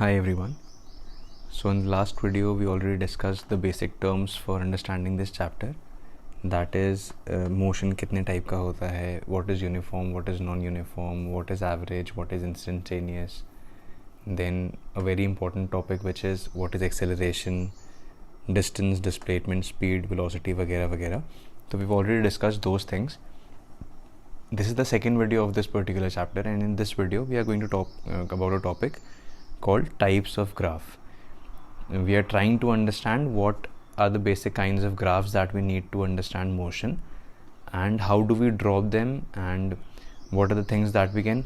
Hi everyone. So in the last video we already discussed the basic terms for understanding this chapter. That is motion कितने type का होता है, what is uniform, what is non-uniform, what is average, what is instantaneous. Then a very important topic which is what is acceleration, distance, displacement, speed, velocity वगैरह वगैरह. So we've already discussed those things. This is the second video of this particular chapter, and in this video we are going to talk about a topic called types of graph. We are trying to understand what are the basic kinds of graphs that we need to understand motion, and how do we draw them, and what are the things that we can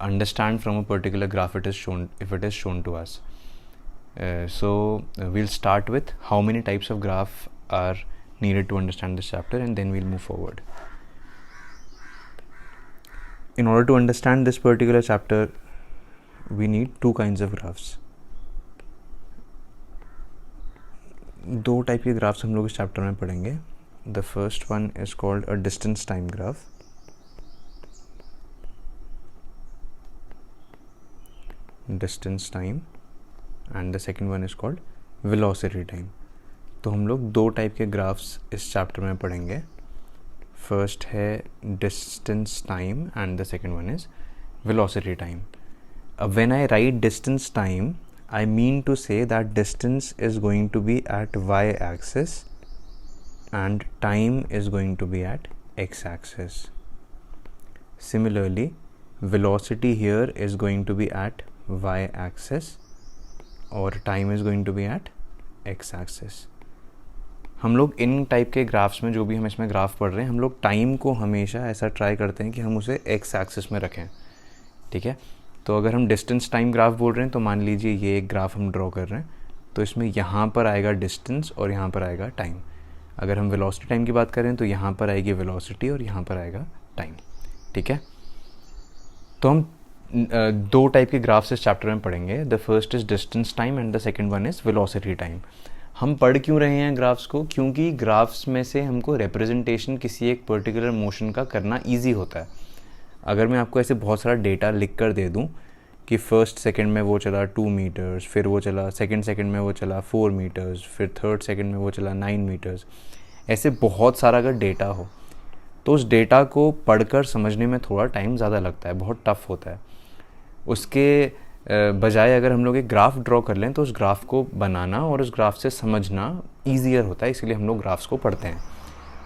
understand from a particular graph if it is shown to us. So we'll start with how many types of graph are needed to understand this chapter, and then we'll move forward. In order to understand this particular chapter, we need two kinds of graphs. दो type के graphs हम लोग इस chapter में पढ़ेंगे. The first one is called a distance time graph. Distance time and the second one is called velocity time. तो हम लोग दो टाइप के ग्राफ्स इस चैप्टर में पढ़ेंगे. फर्स्ट है distance time and the second one is velocity time. When I write distance time, I mean to say that distance is going to be at y-axis and time is going to be at x-axis. Similarly, velocity here is going to be at y-axis or time is going to be at x-axis. हम लोग इन type के graphs में, जो भी हम इसमें graph पढ़ रहे हैं, हम लोग टाइम को हमेशा ऐसा ट्राई करते हैं कि हम उसे x-axis में रखें. ठीक है. तो अगर हम डिस्टेंस टाइम ग्राफ बोल रहे हैं तो मान लीजिए ये एक ग्राफ हम ड्रॉ कर रहे हैं, तो इसमें यहाँ पर आएगा डिस्टेंस और यहाँ पर आएगा टाइम. अगर हम वेलोसिटी टाइम की बात करें तो यहाँ पर आएगी वेलोसिटी और यहाँ पर आएगा टाइम. ठीक है. तो हम दो टाइप के ग्राफ्स इस चैप्टर में पढ़ेंगे. The first is distance time and the second one is velocity time. हम पढ़ क्यों रहे हैं ग्राफ्स को? क्योंकि ग्राफ्स में से हमको रिप्रेजेंटेशन किसी एक पर्टिकुलर मोशन का करना ईजी होता है. अगर मैं आपको ऐसे बहुत सारा डेटा लिख कर दे दूं कि फर्स्ट सेकंड में वो चला 2 मीटर्स, फिर वो चला सेकंड में वो चला 4 मीटर्स, फिर थर्ड सेकंड में वो चला 9 मीटर्स, ऐसे बहुत सारा अगर डेटा हो तो उस डेटा को पढ़कर समझने में थोड़ा टाइम ज़्यादा लगता है, बहुत टफ होता है. उसके बजाय अगर हम लोग एक ग्राफ ड्रॉ कर लें तो उस ग्राफ को बनाना और उस ग्राफ से समझना ईजियर होता है, इसलिए हम लोग ग्राफ्स को पढ़ते हैं.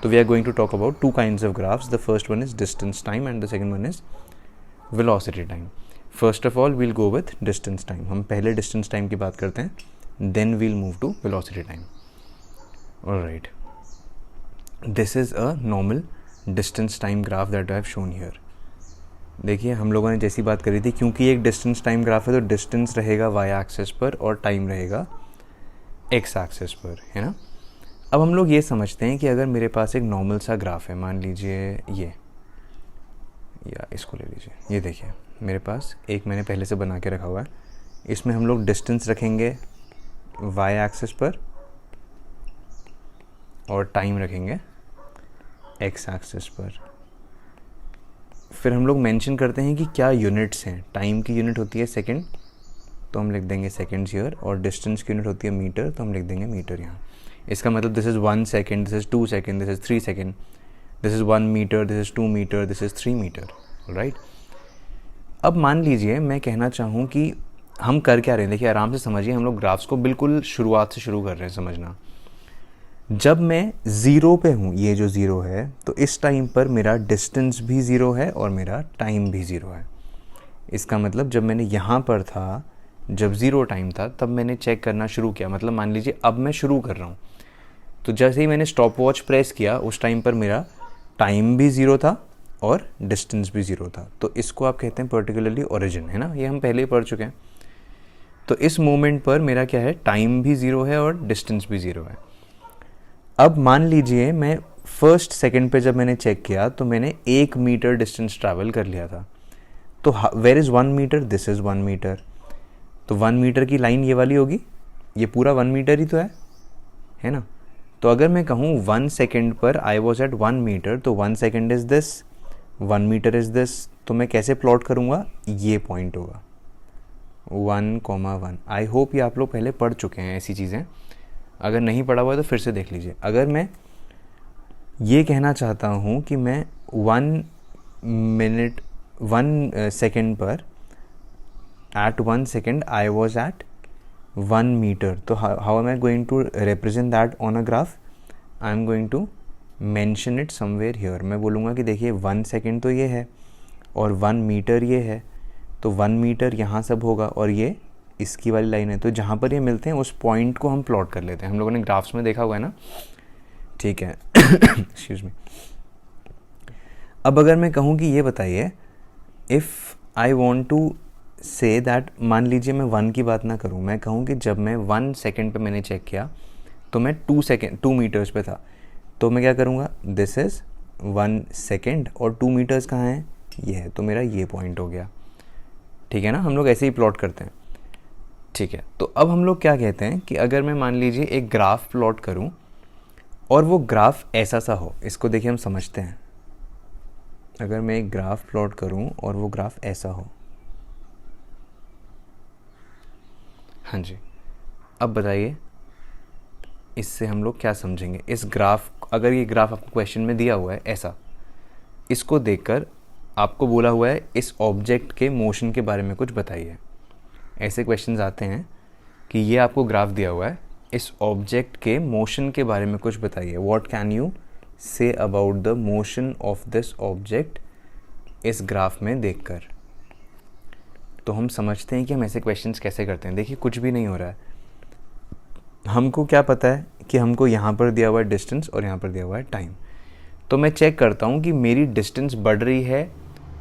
So we are going to talk about two kinds of graphs. The first one is distance time and the second one is velocity time. First of all, we'll go with distance time. हम पहले distance time की बात करते हैं, then we'll move to velocity time. Alright. This is a normal distance time graph that I have shown here. देखिए हम लोगों ने जैसी बात करी थी, क्योंकि एक distance time graph है तो distance रहेगा y axis पर और time रहेगा x axis पर, है ना. अब हम लोग ये समझते हैं कि अगर मेरे पास एक नॉर्मल सा ग्राफ है, मान लीजिए ये, या इसको ले लीजिए, ये देखिए मेरे पास एक मैंने पहले से बना के रखा हुआ है. इसमें हम लोग डिस्टेंस रखेंगे y एक्सिस पर और टाइम रखेंगे x एक्सिस पर. फिर हम लोग मेंशन करते हैं कि क्या यूनिट्स हैं. टाइम की यूनिट होती है सेकंड, तो हम लिख देंगे सेकंड्स ईयर, और डिस्टेंस की यूनिट होती है मीटर, तो हम लिख देंगे मीटर यहाँ. इसका मतलब this is 1 second, this is 2 second, this is 3 second, this is 1 metre, this is 2 metre, this is 3 metre. Right. अब मान लीजिए मैं कहना चाहूँ कि हम कर क्या रहे हैं. देखिए आराम से समझिए, हम लोग ग्राफ्स को बिल्कुल शुरुआत से शुरू कर रहे हैं समझना. जब मैं ज़ीरो पे हूँ, ये जो ज़ीरो है, तो इस टाइम पर मेरा डिस्टेंस भी ज़ीरो है और मेरा टाइम भी ज़ीरो है. इसका मतलब जब मैंने यहाँ पर था, जब ज़ीरो टाइम था, तब मैंने चेक करना शुरू किया. मतलब मान लीजिए अब मैं शुरू कर रहा हूँ, तो जैसे ही मैंने स्टॉप वॉच प्रेस किया उस टाइम पर मेरा टाइम भी ज़ीरो था और डिस्टेंस भी ज़ीरो था. तो इसको आप कहते हैं पर्टिकुलरली ओरिजिन, है ना. ये हम पहले ही पढ़ चुके हैं. तो इस मोमेंट पर मेरा क्या है, टाइम भी ज़ीरो है और डिस्टेंस भी ज़ीरो है. अब मान लीजिए मैं फर्स्ट सेकंड पे जब मैंने चेक किया तो मैंने 1 मीटर डिस्टेंस ट्रैवल कर लिया था. तो where is 1 metre, this is 1 metre. तो 1 मीटर की लाइन ये वाली होगी, ये पूरा 1 मीटर ही तो है ना. तो अगर मैं कहूँ 1 सेकेंड पर आई वॉज एट 1 मीटर, तो 1 second is this, 1 metre is this. तो मैं कैसे प्लॉट करूँगा, ये पॉइंट होगा. 1,1। आई होप ये आप लोग पहले पढ़ चुके हैं ऐसी चीज़ें, अगर नहीं पढ़ा हुआ है तो फिर से देख लीजिए। अगर मैं ये कहना चाहता हूँ कि मैं 1 सेकेंड पर at 1 second I was at 1 meter, तो how am I going to represent that on a graph? I am going to mention it somewhere here। मैं बोलूँगा कि देखिए 1 सेकेंड तो ये है और 1 मीटर ये है, तो 1 मीटर यहाँ सब होगा और ये इसकी वाली लाइन है, तो जहाँ पर ये मिलते हैं उस पॉइंट को हम प्लॉट कर लेते हैं। हम लोगों ने ग्राफ्स में देखा हुआ है ना, ठीक है। Excuse me. अब अगर मैं कहूँ कि ये बताइए, if I want to say that, मान लीजिए मैं 1 की बात ना करूँ, मैं कहूँ कि जब मैं 1 सेकेंड पे मैंने चेक किया तो मैं 2 मीटर्स पे था, तो मैं क्या करूँगा, दिस इज़ 1 सेकेंड और 2 मीटर्स कहाँ हैं, ये है, तो मेरा ये पॉइंट हो गया। ठीक है ना, हम लोग ऐसे ही प्लॉट करते हैं। ठीक है, तो अब हम लोग क्या कहते हैं कि अगर मैं मान लीजिए एक ग्राफ प्लॉट करूँ और वो ग्राफ ऐसा सा हो, इसको देखिए हम समझते हैं। अगर मैं एक ग्राफ प्लॉट करूँ और वो ग्राफ ऐसा हो, हाँ जी, अब बताइए इससे हम लोग क्या समझेंगे। इस ग्राफ, अगर ये ग्राफ आपको क्वेश्चन में दिया हुआ है ऐसा, इसको देखकर आपको बोला हुआ है इस ऑब्जेक्ट के मोशन के बारे में कुछ बताइए। ऐसे क्वेश्चंस आते हैं कि ये आपको ग्राफ दिया हुआ है, इस ऑब्जेक्ट के मोशन के बारे में कुछ बताइए। What can you say about the motion of this object इस ग्राफ में देखकर। तो हम समझते हैं कि हम ऐसे क्वेश्चंस कैसे करते हैं। देखिए कुछ भी नहीं हो रहा है, हमको क्या पता है कि हमको यहाँ पर दिया हुआ है डिस्टेंस और यहाँ पर दिया हुआ है टाइम, तो मैं चेक करता हूँ कि मेरी डिस्टेंस बढ़ रही है।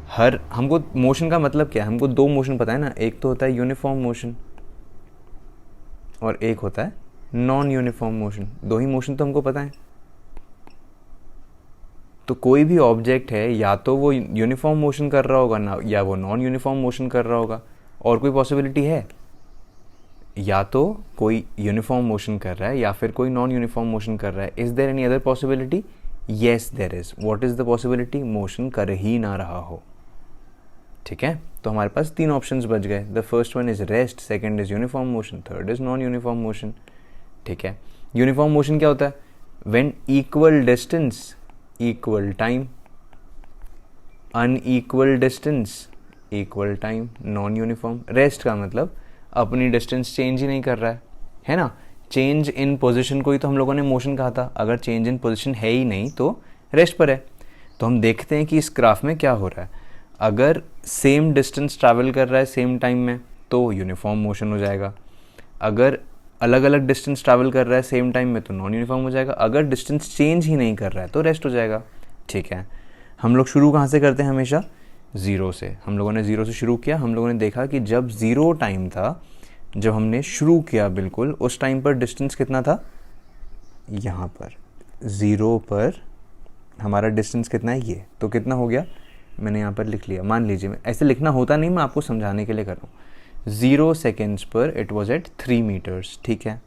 हमको मोशन का मतलब क्या है, हमको 2 मोशन पता है ना, एक तो होता है यूनिफॉर्म मोशन और एक होता है नॉन यूनिफॉर्म मोशन। 2 ही मोशन तो हमको पता है। तो कोई भी ऑब्जेक्ट है, या तो वो यूनिफॉर्म मोशन कर रहा होगा ना, या वो नॉन यूनिफॉर्म मोशन कर रहा होगा। और कोई पॉसिबिलिटी है, या तो कोई यूनिफॉर्म मोशन कर रहा है या फिर कोई नॉन यूनिफॉर्म मोशन कर रहा है। Is there any other possibility? Yes there is. What is the possibility? Motion कर ही ना रहा हो। ठीक है, तो हमारे पास 3 ऑप्शंस बच गए। The first one is rest, second is uniform motion, third is non uniform motion. ठीक है, यूनिफॉर्म मोशन क्या होता है? When equal distance equal time, unequal distance equal time. Non uniform, rest का मतलब अपनी डिस्टेंस चेंज ही नहीं कर रहा है ना। चेंज इन पोजीशन को ही तो हम लोगों ने मोशन कहा था। अगर चेंज इन पोजीशन है ही नहीं तो रेस्ट पर है। तो हम देखते हैं कि इस ग्राफ में क्या हो रहा है। अगर सेम डिस्टेंस ट्रैवल कर रहा है सेम टाइम में तो यूनिफॉर्म मोशन हो जाएगा। अगर अलग अलग डिस्टेंस ट्रैवल कर रहा है सेम टाइम में तो नॉन यूनिफॉर्म हो जाएगा। अगर डिस्टेंस चेंज ही नहीं कर रहा है तो रेस्ट हो जाएगा। ठीक है, हम लोग शुरू कहाँ से करते हैं? हमेशा 0 से। हम लोगों ने 0 से शुरू किया। हम लोगों ने देखा कि जब 0 टाइम था, जब हमने शुरू किया बिल्कुल उस टाइम पर डिस्टेंस कितना था? यहाँ पर 0 पर हमारा डिस्टेंस कितना है? ये तो कितना हो गया? मैंने यहाँ पर लिख लिया। मान लीजिए, ऐसे लिखना होता नहीं, मैं आपको समझाने के लिए कर रहा हूँ। 0 सेकेंड्स पर इट वॉज एट 3 मीटर्स। ठीक है,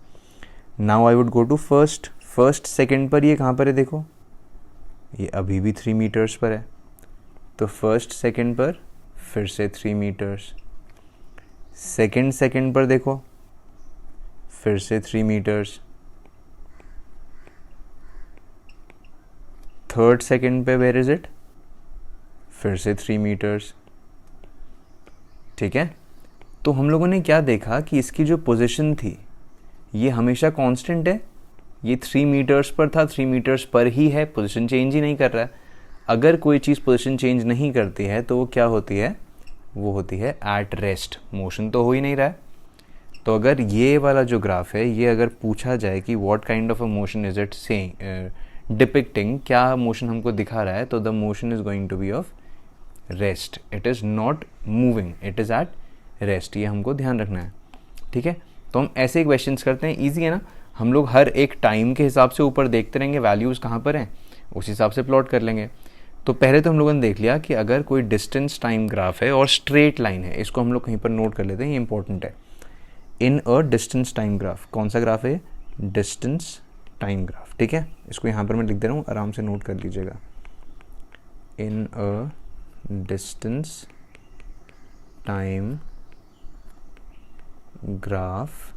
now I would go to first second पर ये कहाँ पर है? देखो ये अभी भी 3 मीटर्स पर है। तो फर्स्ट सेकेंड पर फिर से 3 मीटर्स। सेकेंड सेकेंड पर देखो फिर से 3 मीटर्स। थर्ड सेकेंड पे वेयर इज इट? फिर से 3 मीटर्स। ठीक है, तो हम लोगों ने क्या देखा कि इसकी जो पोजीशन थी ये हमेशा कांस्टेंट है। ये 3 मीटर्स पर था, 3 मीटर्स पर ही है, पोजीशन चेंज ही नहीं कर रहा है। अगर कोई चीज़ पोजीशन चेंज नहीं करती है तो वो क्या होती है? वो होती है एट रेस्ट। मोशन तो हो ही नहीं रहा है। तो अगर ये वाला जो ग्राफ है, ये अगर पूछा जाए कि what kind of a motion is it saying depicting, क्या मोशन हमको दिखा रहा है, तो the motion is going to be of rest. It is not moving, it is at rest. ये हमको ध्यान रखना है। ठीक है, तो हम ऐसे ही क्वेश्चंस करते हैं। ईजी है ना। हम लोग हर एक टाइम के हिसाब से ऊपर देखते रहेंगे, वैल्यूज़ कहाँ पर हैं उस हिसाब से प्लॉट कर लेंगे। तो पहले तो हम लोगों ने देख लिया कि अगर कोई डिस्टेंस टाइम ग्राफ है और स्ट्रेट लाइन है, इसको हम लोग कहीं पर नोट कर लेते हैं, ये इंपॉर्टेंट है। इन अ डिस्टेंस टाइम ग्राफ, कौन सा ग्राफ है? Distance time graph. ठीक है, इसको यहाँ पर मैं लिख दे रहा हूँ, आराम से नोट कर लीजिएगा। In a distance time graph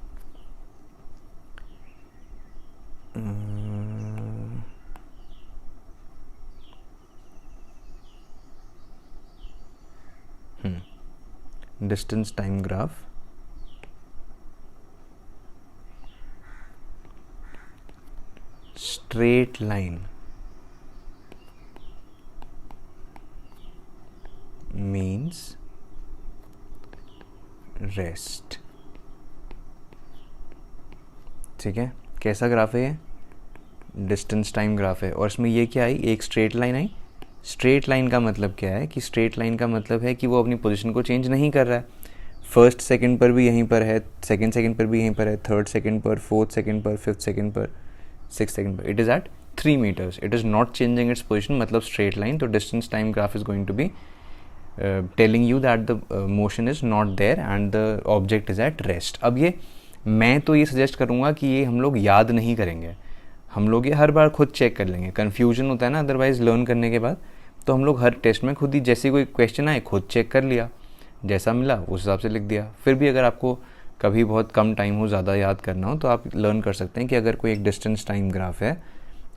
distance time graph straight line means rest. ठीक है, कैसा ग्राफ है ये? डिस्टेंस टाइम ग्राफ है, और इसमें ये क्या आई? एक स्ट्रेट लाइन आई। स्ट्रेट लाइन का मतलब क्या है कि स्ट्रेट लाइन का मतलब है कि वो अपनी पोजीशन को चेंज नहीं कर रहा है। फर्स्ट सेकंड पर भी यहीं पर है, सेकंड सेकंड पर भी यहीं पर है, थर्ड सेकंड पर, फोर्थ सेकंड पर, फिफ्थ सेकंड पर, सिक्स सेकंड पर। It is at 3 meters. It is not changing its position, मतलब स्ट्रेट लाइन। तो distance time graph is going to be telling you that the motion is not there and the object is at rest. अब ये मैं तो ये suggest करूँगा कि ये हम लोग याद नहीं करेंगे, हम लोग ये हर बार खुद चेक कर लेंगे। कन्फ्यूजन होता है ना अदरवाइज़ लर्न करने के बाद, तो हम लोग हर टेस्ट में खुद ही जैसे कोई क्वेश्चन आए खुद चेक कर लिया, जैसा मिला उस हिसाब से लिख दिया। फिर भी अगर आपको कभी बहुत कम टाइम हो, ज़्यादा याद करना हो, तो आप लर्न कर सकते हैं कि अगर कोई एक डिस्टेंस टाइम ग्राफ है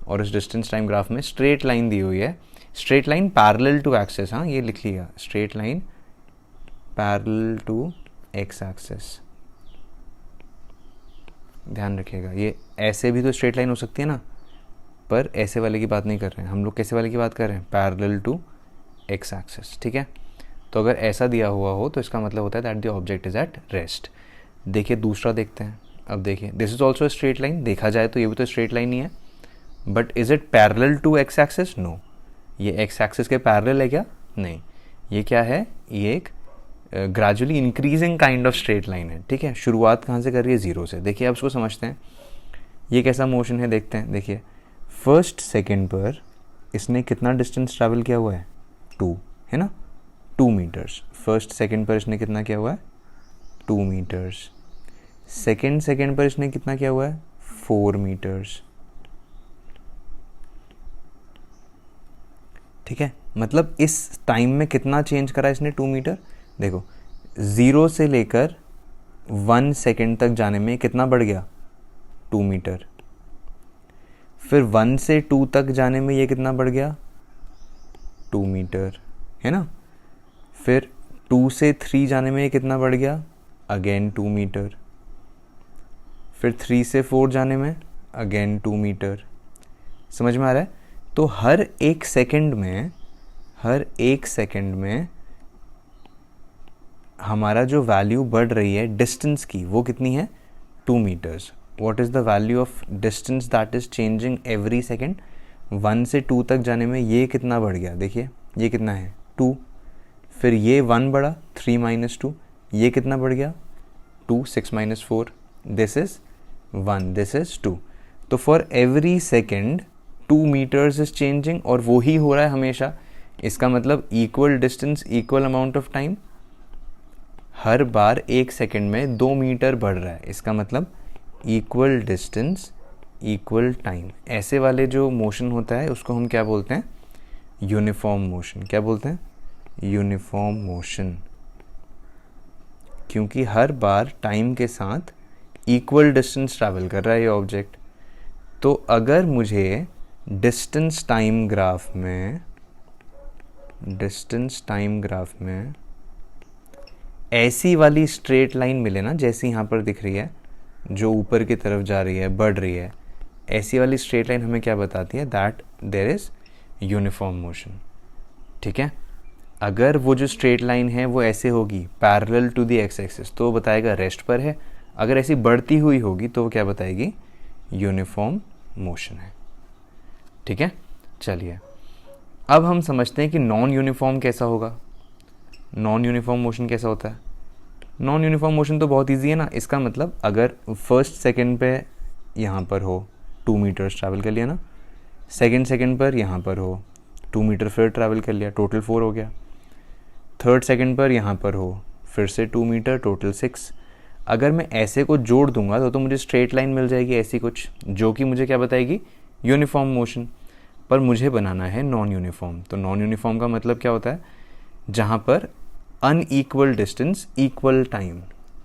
और उस डिस्टेंस टाइम ग्राफ में स्ट्रेट लाइन दी हुई है, straight line parallel to axis, हाँ ये लिख लिया, straight line parallel to x axis, ध्यान रखिएगा। ये ऐसे भी तो स्ट्रेट लाइन हो सकती है ना, पर ऐसे वाले की बात नहीं कर रहे हैं हम लोग, कैसे वाले की बात कर रहे हैं? पैरेलल टू एक्स एक्सिस, ठीक है। तो अगर ऐसा दिया हुआ हो तो इसका मतलब होता है that the object is at rest. देखिए दूसरा देखते हैं। अब देखिए, this is also straight line, देखा जाए तो ये भी तो स्ट्रेट लाइन ही है, but is it parallel to x axis? No. ये एक्स एक्सिस के पैरेलल है क्या? नहीं। ये क्या है? ये एक gradually increasing kind of straight line है, ठीक है। शुरुआत कहाँ से कर रही है? जीरो से। देखिए अब इसको समझते हैं, ये कैसा मोशन है देखते हैं। देखिए फर्स्ट सेकेंड पर इसने कितना डिस्टेंस ट्रैवल किया हुआ है? 2, है ना, 2 meters। फर्स्ट सेकेंड पर इसने कितना किया हुआ है? 2 meters। सेकेंड पर इसने कितना किया हुआ है? 4 meters। ठीक है, मतलब इस टाइम में कितना चेंज करा इसने? 2 meter। देखो 0 से लेकर 1 सेकेंड तक जाने में कितना बढ़ गया? 2 meter। फिर 1 से 2 तक जाने में ये कितना बढ़ गया? 2 meter, है ना। फिर 2 से 3 जाने में ये कितना बढ़ गया? Again 2 meter। फिर 3 से 4 जाने में अगेन 2 meter। समझ में आ रहा है? तो हर एक सेकंड में हमारा जो वैल्यू बढ़ रही है डिस्टेंस की, वो कितनी है? 2 meters। What is the value of distance that is changing every second? 1 से 2 तक जाने में ये कितना बढ़ गया? देखिए ये कितना है? 2। फिर ये 1 बढ़ा, 3 - 2, ये कितना बढ़ गया? 2, 6 - 4, दिस इज 1, दिस इज 2। तो for every second 2 meters is changing, और वो ही हो रहा है हमेशा। इसका मतलब equal distance equal amount of time, हर बार एक सेकेंड में 2 meter बढ़ रहा है। इसका मतलब इक्वल डिस्टेंस इक्वल टाइम। ऐसे वाले जो मोशन होता है उसको हम क्या बोलते हैं? Uniform motion. क्या बोलते हैं? Uniform motion. क्योंकि हर बार टाइम के साथ इक्वल डिस्टेंस ट्रैवल कर रहा है ये ऑब्जेक्ट। तो अगर मुझे डिस्टेंस टाइम ग्राफ में ऐसी वाली स्ट्रेट लाइन मिले ना, जैसी यहाँ पर दिख रही है, जो ऊपर की तरफ जा रही है, बढ़ रही है, ऐसी वाली स्ट्रेट लाइन हमें क्या बताती है? That there is uniform motion, ठीक है। अगर वो जो स्ट्रेट लाइन है वो ऐसे होगी parallel to the x axis, तो वो बताएगा रेस्ट पर है। अगर ऐसी बढ़ती हुई होगी तो वो क्या बताएगी? यूनिफॉर्म मोशन है, ठीक है। चलिए अब हम समझते हैं कि नॉन यूनिफॉर्म कैसा होगा। नॉन यूनिफॉर्म मोशन कैसा होता है? नॉन यूनिफॉर्म मोशन तो बहुत इजी है ना। इसका मतलब अगर फर्स्ट सेकंड पे यहाँ पर हो 2 meters ट्रैवल कर लिया ना, सेकंड पर यहाँ पर हो 2 meter फिर ट्रैवल कर लिया, टोटल 4 हो गया। थर्ड सेकंड पर यहाँ पर हो फिर से 2 meter, टोटल 6। अगर मैं ऐसे को जोड़ दूंगा तो मुझे स्ट्रेट लाइन मिल जाएगी ऐसी कुछ, जो कि मुझे क्या बताएगी? Uniform motion. पर मुझे बनाना है नॉन यूनिफॉर्म। तो नॉन यूनिफॉर्म का मतलब क्या होता है? जहाँ पर unequal distance equal time,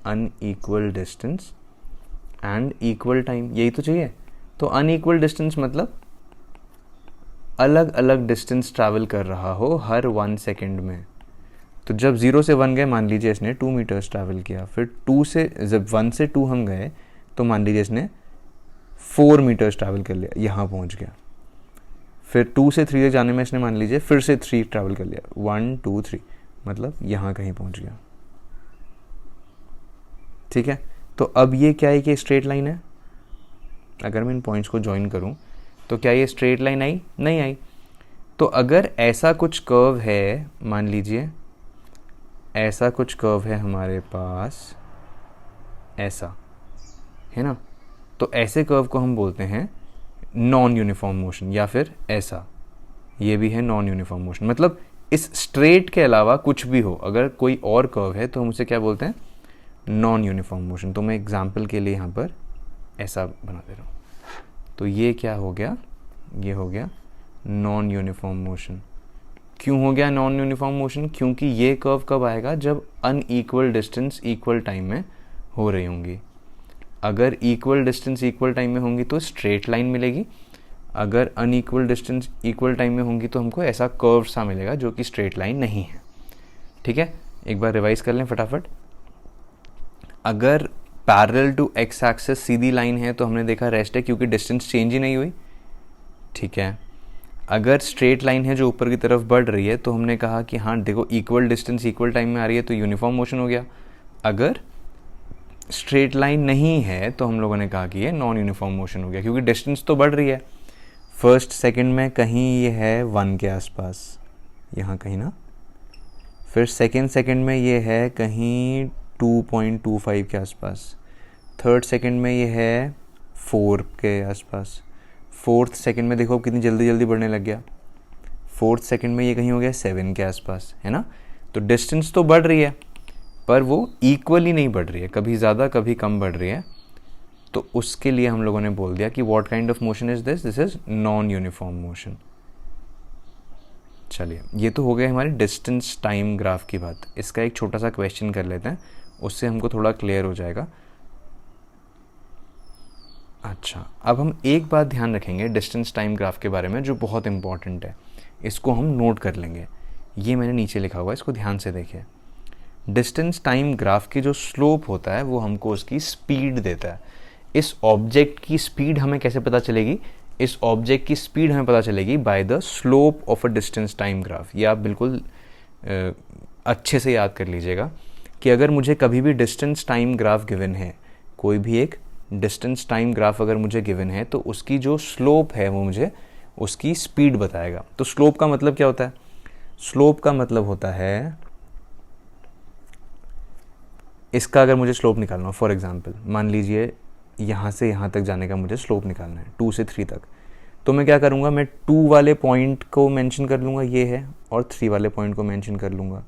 unequal distance and equal time, यही तो चाहिए। तो अनइक्वल डिस्टेंस मतलब अलग अलग डिस्टेंस ट्रैवल कर रहा हो हर 1 सेकेंड में। तो जब 0 से 1 गए, मान लीजिए इसने 2 मीटर्स ट्रैवल किया, फिर 2 से जब 1 से 2 हम गए तो मान लीजिए इसने 4 मीटर्स ट्रैवल कर लिया, यहाँ पहुँच गया। फिर 2 से 3 तक जाने में इसने मान लीजिए फिर से 3 ट्रैवल कर लिया, 1 2 3, मतलब यहाँ कहीं पहुँच गया। ठीक है, तो अब ये क्या है कि स्ट्रेट लाइन है। अगर मैं इन पॉइंट्स को ज्वाइन करूँ तो क्या ये स्ट्रेट लाइन आई? नहीं आई। तो अगर ऐसा कुछ कर्व है, मान लीजिए ऐसा कुछ कर्व है हमारे पास, ऐसा है ना, तो ऐसे कर्व को हम बोलते हैं नॉन यूनिफॉर्म मोशन, या फिर ऐसा, ये भी है नॉन यूनिफॉर्म मोशन। मतलब इस स्ट्रेट के अलावा कुछ भी हो, अगर कोई और कर्व है तो हम उसे क्या बोलते हैं? Non uniform motion. तो मैं एग्जांपल के लिए यहाँ पर ऐसा बना दे रहा हूँ। तो ये क्या हो गया? ये हो गया नॉन यूनिफॉर्म मोशन। क्यों हो गया नॉन यूनिफॉर्म मोशन? क्योंकि ये कर्व कब आएगा? जब अनइक्वल डिस्टेंस इक्वल टाइम में हो रही होंगी। अगर इक्वल डिस्टेंस इक्वल टाइम में होंगी तो स्ट्रेट लाइन मिलेगी, अगर अनइक्वल डिस्टेंस इक्वल टाइम में होंगी तो हमको ऐसा कर्व सा मिलेगा जो कि स्ट्रेट लाइन नहीं है। ठीक है, एक बार रिवाइज कर लें फटाफट। अगर पैरेलल टू एक्स एक्सिस सीधी लाइन है तो हमने देखा रेस्ट है, क्योंकि डिस्टेंस चेंज ही नहीं हुई। ठीक है, अगर स्ट्रेट लाइन है जो ऊपर की तरफ बढ़ रही है तो हमने कहा कि हाँ देखो इक्वल डिस्टेंस इक्वल टाइम में आ रही है तो यूनिफॉर्म मोशन हो गया। अगर स्ट्रेट लाइन नहीं है तो हम लोगों ने कहा कि ये नॉन यूनिफॉर्म मोशन हो गया, क्योंकि डिस्टेंस तो बढ़ रही है। फर्स्ट सेकंड में कहीं ये है 1 के आसपास, यहाँ कहीं ना, फिर सेकंड में ये है कहीं 2.25 के आसपास, थर्ड सेकंड में ये है 4 के आसपास, फोर्थ सेकंड में देखो कितनी जल्दी जल्दी बढ़ने लग गया, फोर्थ सेकंड में ये कहीं हो गया 7 के आसपास, है ना। तो डिस्टेंस तो बढ़ रही है पर वो इक्वली नहीं बढ़ रही है, कभी ज़्यादा कभी कम बढ़ रही है। तो उसके लिए हम लोगों ने बोल दिया कि what kind of motion is this? This is non uniform motion. चलिए, ये तो हो गया हमारे डिस्टेंस टाइम ग्राफ की बात। इसका एक छोटा सा क्वेश्चन कर लेते हैं, उससे हमको थोड़ा क्लियर हो जाएगा। अच्छा, अब हम एक बात ध्यान रखेंगे डिस्टेंस टाइम ग्राफ के बारे में जो बहुत इंपॉर्टेंट है, इसको हम नोट कर लेंगे। ये मैंने नीचे लिखा हुआ है, इसको ध्यान से देखिए। डिस्टेंस टाइम ग्राफ की जो स्लोप होता है वो हमको उसकी स्पीड देता है। इस ऑब्जेक्ट की स्पीड हमें कैसे पता चलेगी? इस ऑब्जेक्ट की स्पीड हमें पता चलेगी by the slope of a distance time graph. ये आप बिल्कुल अच्छे से याद कर लीजिएगा कि अगर मुझे कभी भी डिस्टेंस टाइम ग्राफ गिवन है, कोई भी एक डिस्टेंस टाइम ग्राफ अगर मुझे गिवन है तो उसकी जो स्लोप है वो मुझे उसकी स्पीड बताएगा। तो स्लोप का मतलब क्या होता है? स्लोप का मतलब होता है, इसका अगर मुझे स्लोप निकालना हो, फॉर एग्जांपल मान लीजिए यहाँ से यहाँ तक जाने का मुझे स्लोप निकालना है 2 से 3 तक, तो मैं क्या करूँगा? मैं 2 वाले पॉइंट को मेंशन कर लूँगा, ये है, और 3 वाले पॉइंट को मेंशन कर लूँगा।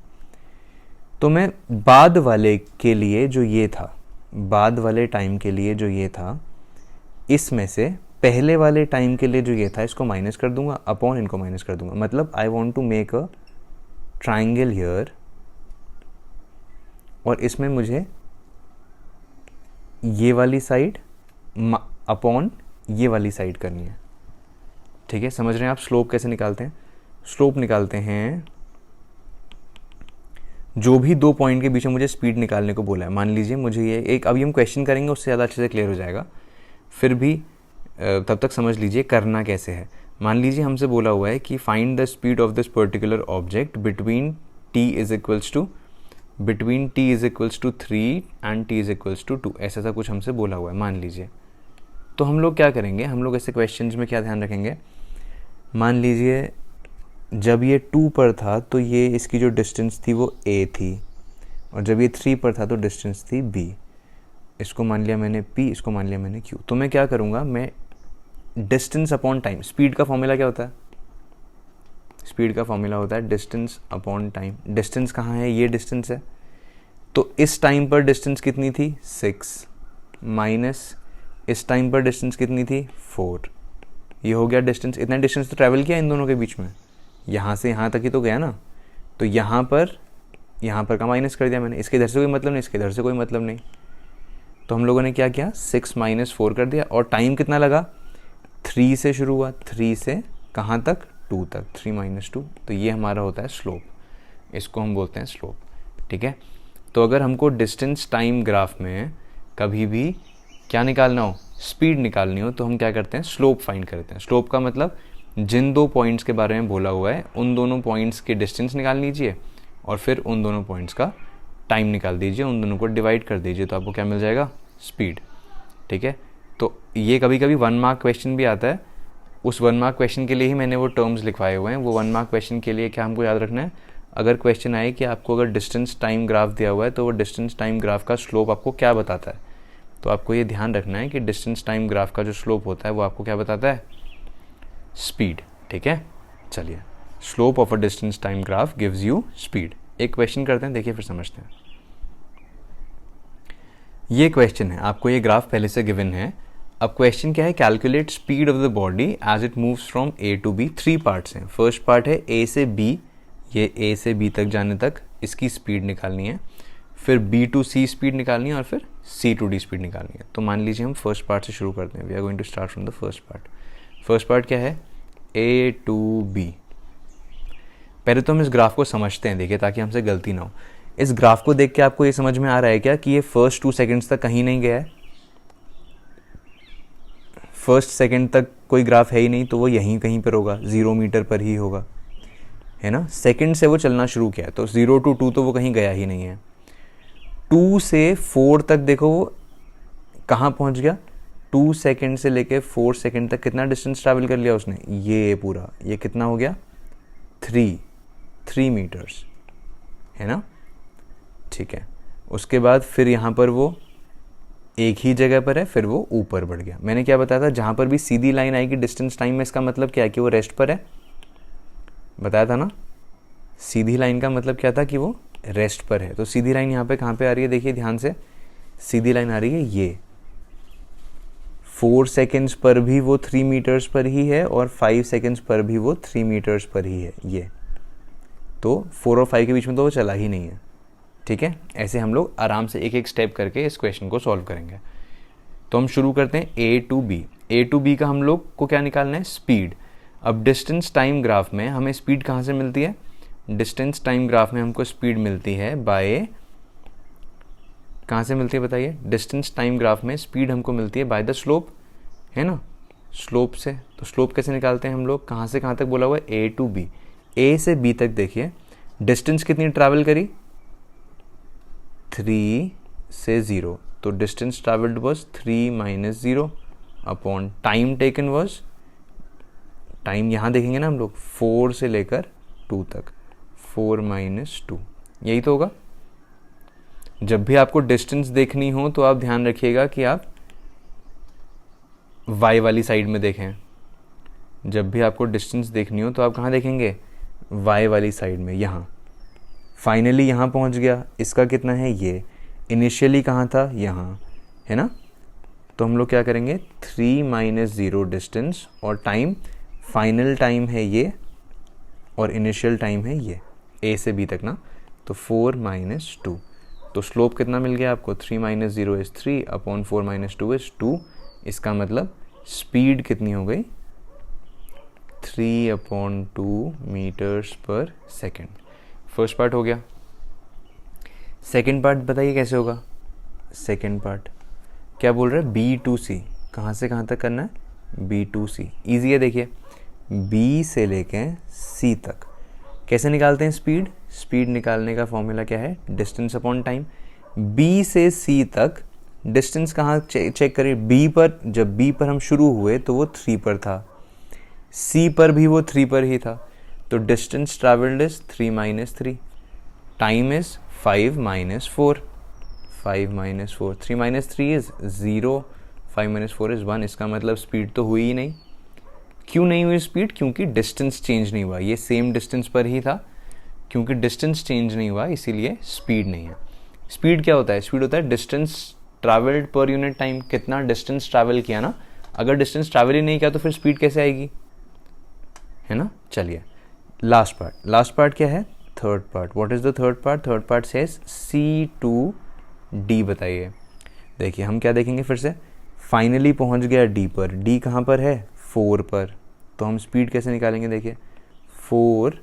तो मैं बाद वाले के लिए जो ये था, बाद वाले टाइम के लिए जो ये था, इसमें से पहले वाले टाइम के लिए जो ये था इसको माइनस कर दूंगा, अपॉन इनको माइनस कर दूंगा। मतलब I want to make a triangle here, और इसमें मुझे ये वाली साइड अपॉन ये वाली साइड करनी है। ठीक है, समझ रहे हैं आप स्लोप कैसे निकालते हैं? स्लोप निकालते हैं, जो भी 2 पॉइंट के बीच में मुझे स्पीड निकालने को बोला है, मान लीजिए मुझे ये एक, अभी हम क्वेश्चन करेंगे उससे ज़्यादा अच्छे से क्लियर हो जाएगा, फिर भी तब तक समझ लीजिए करना कैसे है। मान लीजिए हमसे बोला हुआ है कि find the speed of this particular object between t is equals to 3 and t is equals to 2, ऐसा सा कुछ हमसे बोला हुआ है मान लीजिए। तो हम लोग क्या करेंगे? हम लोग ऐसे क्वेश्चंस में क्या ध्यान रखेंगे? मान लीजिए जब ये 2 पर था तो ये इसकी जो डिस्टेंस थी वो a थी, और जब ये 3 पर था तो डिस्टेंस थी b। इसको मान लिया मैंने p, इसको मान लिया मैंने q। तो मैं क्या करूँगा? मैं डिस्टेंस अपॉन टाइम, स्पीड का फॉर्मूला क्या होता है? स्पीड का फॉर्मूला होता है डिस्टेंस अपॉन टाइम। डिस्टेंस कहाँ है? ये डिस्टेंस है, तो इस टाइम पर डिस्टेंस कितनी थी? 6 माइनस इस टाइम पर डिस्टेंस कितनी थी? 4। ये हो गया डिस्टेंस। इतना डिस्टेंस तो ट्रैवल किया इन दोनों के बीच में, यहाँ से यहाँ तक ही तो गया ना। तो यहाँ पर यहाँ पर का माइनस कर दिया मैंने, इसके इधर से कोई मतलब नहीं, इसके इधर से कोई मतलब नहीं। तो हम लोगों ने क्या किया, 6 - 4 कर दिया। और टाइम कितना लगा, 3 से शुरू हुआ, 3 से कहाँ तक, 2 तक, 3 - 2। तो ये हमारा होता है स्लोप, इसको हम बोलते हैं स्लोप। ठीक है, तो अगर हमको डिस्टेंस टाइम ग्राफ में कभी भी क्या निकालना हो, स्पीड निकालनी हो, तो हम क्या करते हैं, स्लोप फाइंड करते हैं। स्लोप का मतलब जिन 2 पॉइंट्स के बारे में बोला हुआ है उन दोनों पॉइंट्स के डिस्टेंस निकाल लीजिए और फिर उन दोनों पॉइंट्स का टाइम निकाल दीजिए, उन दोनों को डिवाइड कर दीजिए, तो आपको क्या मिल जाएगा, स्पीड। ठीक है, तो ये कभी कभी 1 मार्क क्वेश्चन भी आता है, उस 1 मार्क क्वेश्चन के लिए ही मैंने वो टर्म्स लिखवाए हुए हैं। वो 1 मार्क क्वेश्चन के लिए क्या हमको याद रखना है, अगर क्वेश्चन आए कि आपको अगर डिस्टेंस टाइम ग्राफ दिया हुआ है तो वो डिस्टेंस टाइम ग्राफ का स्लोप आपको क्या बताता है, तो आपको ये ध्यान रखना है कि डिस्टेंस टाइम ग्राफ का जो स्लोप होता है वो आपको क्या बताता है, स्पीड। ठीक है, चलिए, slope of a distance time graph gives you speed. एक क्वेश्चन करते हैं, देखिए फिर समझते हैं। ये क्वेश्चन है, आपको ये ग्राफ पहले से गिवन है। अब क्वेश्चन क्या है, calculate speed of the body as it moves from A to B. 3 parts हैं। फर्स्ट पार्ट है ए से बी, ये ए से बी तक जाने तक इसकी स्पीड निकालनी है, फिर बी टू सी स्पीड निकालनी है और फिर सी टू डी स्पीड निकालनी है। तो मान लीजिए हम फर्स्ट पार्ट से शुरू करते हैं। We are going to start from the first part. First part क्या है, ए टू बी। पहले तो हम इस ग्राफ को समझते हैं, देखिए, ताकि हमसे गलती ना हो। इस ग्राफ को देख के आपको ये समझ में आ रहा है क्या कि ये फर्स्ट 2 सेकेंड्स तक कहीं नहीं गया है, फर्स्ट सेकेंड तक कोई ग्राफ है ही नहीं, तो वो यहीं कहीं पर होगा, 0 मीटर पर ही होगा, है ना। सेकेंड से वो चलना शुरू किया, तो 0 to 2 तो वो कहीं गया ही नहीं है। 2 से 4 तक देखो वो कहाँ पहुँच गया, 2 सेकेंड से लेके 4 सेकेंड तक कितना डिस्टेंस ट्रैवल कर लिया उसने, ये पूरा, ये कितना हो गया, 3 मीटर्स, है ना। ठीक है, उसके बाद फिर यहाँ पर वो एक ही जगह पर है, फिर वो ऊपर बढ़ गया। मैंने क्या बताया था, जहाँ पर भी सीधी लाइन आएगी डिस्टेंस टाइम में, इसका मतलब क्या है कि वो रेस्ट पर है, बताया था ना। सीधी लाइन का मतलब क्या था कि वो रेस्ट पर है। तो सीधी लाइन यहाँ पे कहाँ पे आ रही है, देखिए ध्यान से, सीधी लाइन आ रही है ये, 4 सेकेंड्स पर भी वो 3 मीटर्स पर ही है और 5 सेकेंड्स पर भी वो 3 मीटर्स पर ही है ये। तो 4 और 5 के बीच में तो वो चला ही नहीं है। ठीक है, ऐसे हम लोग आराम से एक एक स्टेप करके इस क्वेश्चन को सॉल्व करेंगे। तो हम शुरू करते हैं A to B. A to B का हम लोग को क्या निकालना है, स्पीड। अब डिस्टेंस टाइम ग्राफ में हमें स्पीड कहाँ से मिलती है, डिस्टेंस टाइम ग्राफ में हमको स्पीड मिलती है बाय, कहाँ से मिलती है बताइए, डिस्टेंस टाइम ग्राफ में स्पीड हमको मिलती है बाय द स्लोप, है ना, स्लोप से। तो स्लोप कैसे निकालते हैं हम लोग, कहाँ से कहाँ तक बोला हुआ है, ए टू बी। ए से बी तक देखिए डिस्टेंस कितनी ट्रैवल करी, 3 से 0, तो distance travelled was 3 - 0 upon time taken was, time यहाँ देखेंगे ना हम लोग, 4 से लेकर 2 तक, 4 - 2, यही तो होगा। जब भी आपको डिस्टेंस देखनी हो तो आप ध्यान रखिएगा कि आप y वाली साइड में देखें। जब भी आपको डिस्टेंस देखनी हो तो आप कहाँ देखेंगे, y वाली साइड में। यहाँ फाइनली यहाँ पहुँच गया, इसका कितना है ये, इनिशियली कहाँ था, यहाँ, है ना। तो हम लोग क्या करेंगे, 3 - 0 डिस्टेंस और टाइम, फाइनल टाइम है ये और इनिशियल टाइम है ये, ए से बी तक ना। तो 4 - 2, तो स्लोप कितना मिल गया आपको, 3 - 0 इज़ 3 अपॉन 4 - 2 इज़ 2। इसका मतलब स्पीड कितनी हो गई, 3/2 मीटर्स पर सेकेंड। फर्स्ट पार्ट हो गया। सेकेंड पार्ट बताइए कैसे होगा। सेकेंड पार्ट क्या बोल रहा है, बी टू सी, कहाँ से कहाँ तक करना है, बी टू सी। ईजी है, देखिए बी से लेके सी तक कैसे निकालते हैं स्पीड। स्पीड निकालने का फॉर्मूला क्या है, डिस्टेंस अपॉन टाइम। बी से सी तक डिस्टेंस कहाँ चेक करें, बी पर। जब बी पर हम शुरू हुए तो वो 3 पर था, सी पर भी वो 3 पर ही था, तो distance travelled is 3 - 3, time is 5 - 4, 5 - 4, 3 - 3 is 0, 5 - 4 is 1। इसका मतलब स्पीड तो हुई ही नहीं। क्यों नहीं हुई स्पीड, क्योंकि डिस्टेंस चेंज नहीं हुआ, ये सेम डिस्टेंस पर ही था। क्योंकि डिस्टेंस चेंज नहीं हुआ इसीलिए स्पीड नहीं है। स्पीड क्या होता है, स्पीड होता है distance travelled per unit time, कितना डिस्टेंस ट्रैवल किया ना। अगर डिस्टेंस ट्रैवल ही नहीं किया तो फिर स्पीड कैसे आएगी, है ना। चलिए लास्ट पार्ट क्या है, third part. What is the third part? Third part says C2D. बताइए. देखिए हम क्या देखेंगे फिर से, फाइनली पहुंच गया D पर. D कहाँ पर है? 4 पर. तो हम स्पीड कैसे निकालेंगे? देखिए 4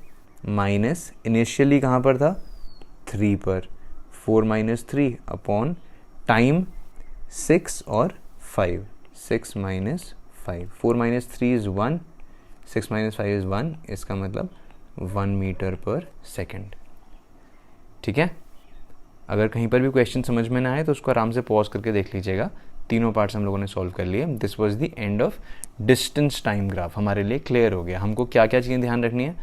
माइनस इनिशियली कहाँ पर था? 3 पर. 4 माइनस 3 अपॉन टाइम 6 और 5. 6 minus 5. 4 minus 3 is 1. 6 minus 5 is 1. इसका मतलब 1 मीटर पर सेकेंड. ठीक है. अगर कहीं पर भी क्वेश्चन समझ में ना आए तो उसको आराम से पॉज करके देख लीजिएगा. तीनों पार्ट्स हम लोगों ने सॉल्व कर लिए. This was the end of distance time graph. हमारे लिए क्लियर हो गया. हमको क्या क्या चीज़ें ध्यान रखनी है?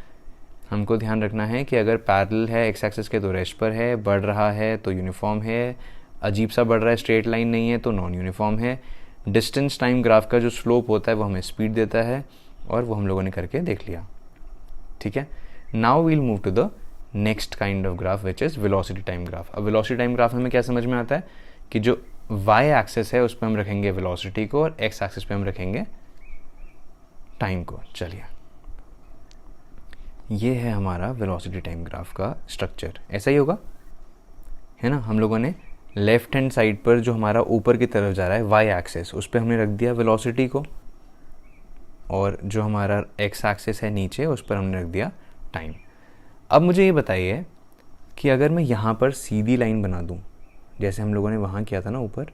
हमको ध्यान रखना है कि अगर पैरेलल है एक्स एक्सिस के तो रेस्ट पर है, बढ़ रहा है तो यूनिफॉर्म है, अजीब सा बढ़ रहा है स्ट्रेट लाइन नहीं है तो नॉन यूनिफॉर्म है. डिस्टेंस टाइम ग्राफ का जो स्लोप होता है वो हमें स्पीड देता है, और वो हम लोगों ने करके देख लिया. ठीक है. Now we'll move to the next kind of graph which is velocity time graph. अब वेलोसिटी टाइम ग्राफ हमें क्या समझ में आता है कि जो वाई एक्सिस है उस पर हम रखेंगे वेलोसिटी को, और एक्स एक्सिस पे हम रखेंगे टाइम को. चलिए, ये है हमारा वेलोसिटी टाइम ग्राफ का स्ट्रक्चर. ऐसा ही होगा, है ना. हम लोगों ने लेफ्ट हैंड साइड पर जो हमारा ऊपर की तरफ जा रहा है वाई एक्सिस, उस पर हमने रख दिया वेलोसिटी को, और जो हमारा एक्स एक्सिस है नीचे उस पर हमने रख दिया टाइम. अब मुझे ये बताइए कि अगर मैं यहाँ पर सीधी लाइन बना दूँ, जैसे हम लोगों ने वहाँ किया था ना ऊपर,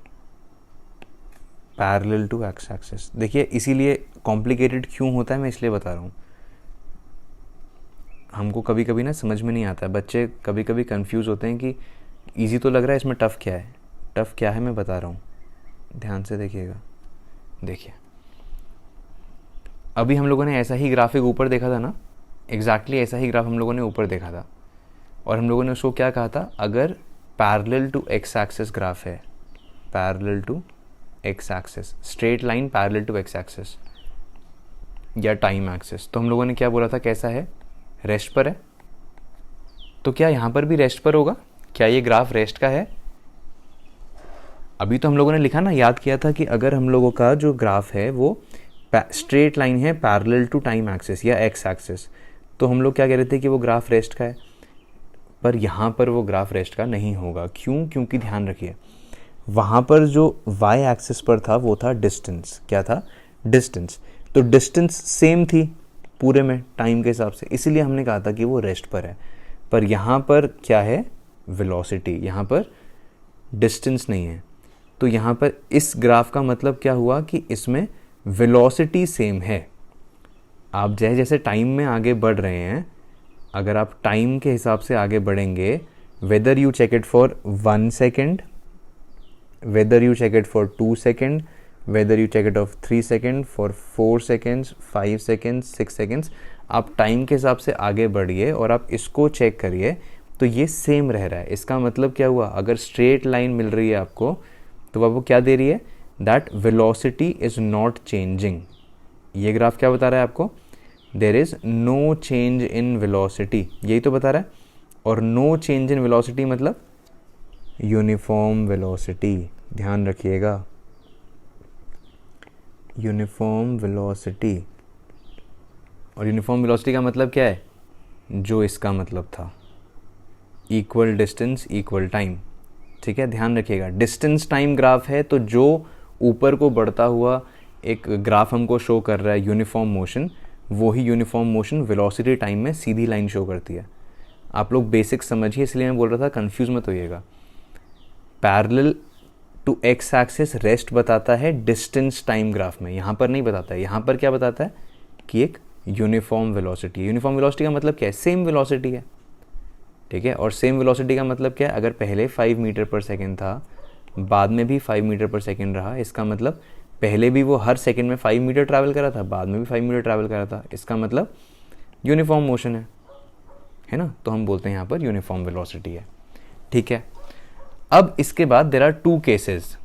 पैरेलल टू एक्स एक्सिस. देखिए इसीलिए कॉम्प्लिकेटेड क्यों होता है मैं इसलिए बता रहा हूँ. हमको कभी कभी ना समझ में नहीं आता है, बच्चे कभी कभी कंफ्यूज होते हैं कि इजी तो लग रहा है, इसमें टफ़ क्या है. टफ़ क्या है मैं बता रहा हूँ, ध्यान से देखिएगा. देखिए अभी हम लोगों ने ऐसा ही ग्राफिक ऊपर देखा था ना, एग्जैक्टली ऐसा ही ग्राफ हम लोगों ने ऊपर देखा था, और हम लोगों ने उसको क्या कहा था, अगर parallel to x axis graph है, parallel to x axis, straight line parallel to x axis या टाइम एक्सिस, तो हम लोगों ने क्या बोला था, कैसा है, रेस्ट पर है. तो क्या यहाँ पर भी रेस्ट पर होगा? क्या ये ग्राफ रेस्ट का है? अभी तो हम लोगों ने लिखा ना, याद किया था कि अगर हम लोगों का जो ग्राफ है वो स्ट्रेट लाइन है पैरेलल टू टाइम एक्सिस या एक्स एक्सिस, तो हम लोग क्या कह रहे थे कि वो ग्राफ रेस्ट का है. पर यहाँ पर वो ग्राफ रेस्ट का नहीं होगा. क्यों? क्योंकि ध्यान रखिए, वहाँ पर जो वाई एक्सिस पर था वो था डिस्टेंस. क्या था? डिस्टेंस. तो डिस्टेंस सेम थी पूरे में टाइम के हिसाब से, इसीलिए हमने कहा था कि वो रेस्ट पर है. पर यहाँ पर क्या है? वेलोसिटी. यहाँ पर डिस्टेंस नहीं है. तो यहाँ पर इस ग्राफ का मतलब क्या हुआ कि इसमें वेलोसिटी सेम है. आप जैसे जैसे टाइम में आगे बढ़ रहे हैं, अगर आप टाइम के हिसाब से आगे बढ़ेंगे, whether you check it for 1 second, whether you check it for 2 second, whether you check it of 3 second, for 4 seconds, 5 seconds, 6 seconds, आप टाइम के हिसाब से आगे बढ़िए और आप इसको चेक करिए तो ये सेम रह रहा है. इसका मतलब क्या हुआ, अगर स्ट्रेट लाइन मिल रही है आपको तो वो क्या दे रही है, that velocity is not changing. ये ग्राफ क्या बता रहा है आपको, there is no change in velocity, यही तो बता रहा है. और नो चेंज इन वेलोसिटी मतलब यूनिफॉर्म वेलोसिटी. ध्यान रखिएगा, यूनिफॉर्म वेलोसिटी. और यूनिफॉर्म वेलोसिटी का मतलब क्या है, जो इसका मतलब था, इक्वल डिस्टेंस इक्वल टाइम. ठीक है, ध्यान रखिएगा. डिस्टेंस टाइम ग्राफ है तो जो ऊपर को बढ़ता हुआ एक ग्राफ हमको शो कर रहा है यूनिफॉर्म मोशन, वही यूनिफॉर्म मोशन वेलोसिटी टाइम में सीधी लाइन शो करती है. आप लोग बेसिक समझिए, इसलिए मैं बोल रहा था कंफ्यूज मत होइएगा. Parallel to x axis rest बताता है डिस्टेंस टाइम ग्राफ में, यहाँ पर नहीं बताता है. यहाँ पर क्या बताता है कि एक यूनिफॉर्म वेलोसिटी. यूनिफॉर्म वेलोसिटी का मतलब क्या है, सेम वेलोसिटी है. ठीक है, और सेम वेलोसिटी का मतलब क्या है, अगर पहले 5 मीटर पर सेकेंड था, बाद में भी 5 मीटर पर सेकेंड रहा, इसका मतलब पहले भी वो हर सेकेंड में 5 मीटर ट्रैवल करा था, बाद में भी 5 मीटर ट्रैवल करा था. इसका मतलब यूनिफॉर्म मोशन है ना. तो हम बोलते हैं यहाँ पर यूनिफॉर्म वेलोसिटी है. ठीक है, अब इसके बाद देयर आर 2 केसेस.